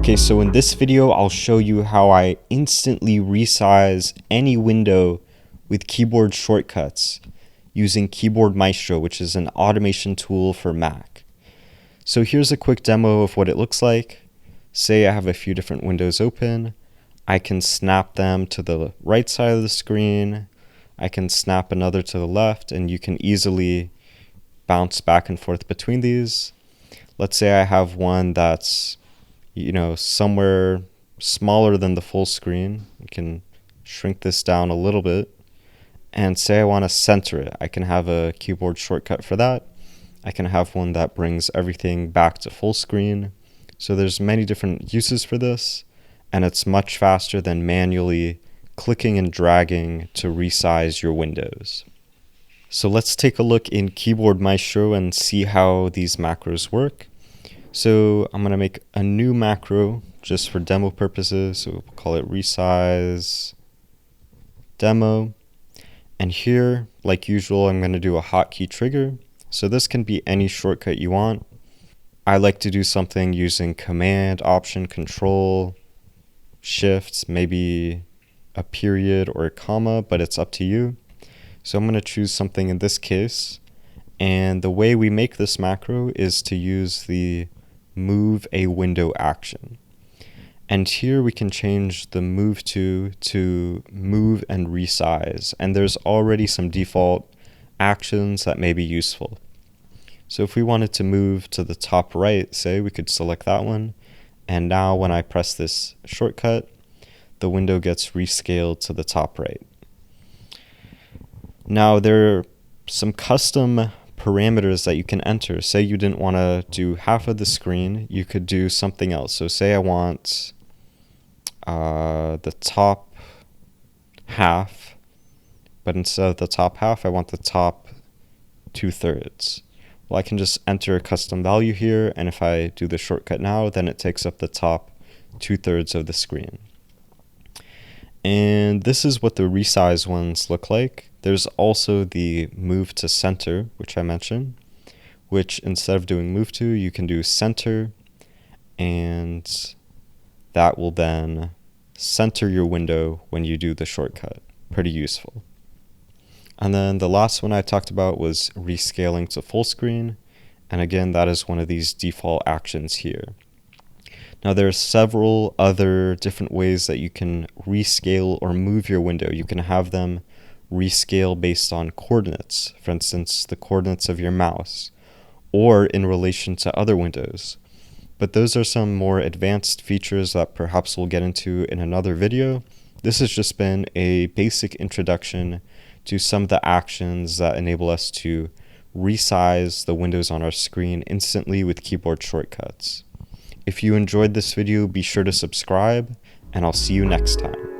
Okay, so in this video, I'll show you how I instantly resize any window with keyboard shortcuts using Keyboard Maestro, which is an automation tool for Mac. So here's a quick demo of what it looks like. Say I have a few different windows open. I can snap them to the right side of the screen. I can snap another to the left, and you can easily bounce back and forth between these. Let's say I have one that's somewhere smaller than the full screen. You can shrink this down a little bit. And say I want to center it. I can have a keyboard shortcut for that. I can have one that brings everything back to full screen. So there's many different uses for this, and it's much faster than manually clicking and dragging to resize your windows. So let's take a look in Keyboard Maestro and see how these macros work. So I'm going to make a new macro just for demo purposes. So we'll call it Resize Demo. And here, like usual, I'm going to do a hotkey trigger. So this can be any shortcut you want. I like to do something using Command, Option, Control, Shift, maybe a period or a comma, but it's up to you. So I'm going to choose something in this case. And the way we make this macro is to use the move a window action. And here we can change the move to move and resize. And there's already some default actions that may be useful. So if we wanted to move to the top right, say, we could select that one. And now when I press this shortcut, the window gets rescaled to the top right. Now there are some custom parameters that you can enter. Say you didn't want to do half of the screen, you could do something else. So say I want the top half, but instead of the top half, I want the top 2/3. Well, I can just enter a custom value here, and if I do the shortcut now, then it takes up the top 2/3 of the screen. And this is what the resize ones look like. There's also the move to center, which I mentioned, which instead of doing move to, you can do center, and that will then center your window when you do the shortcut. Pretty useful. And then the last one I talked about was rescaling to full screen. And again, that is one of these default actions here. Now there are several other different ways that you can rescale or move your window. You can have them rescale based on coordinates, for instance, the coordinates of your mouse, or in relation to other windows. But those are some more advanced features that perhaps we'll get into in another video. This has just been a basic introduction to some of the actions that enable us to resize the windows on our screen instantly with keyboard shortcuts. If you enjoyed this video, be sure to subscribe, and I'll see you next time.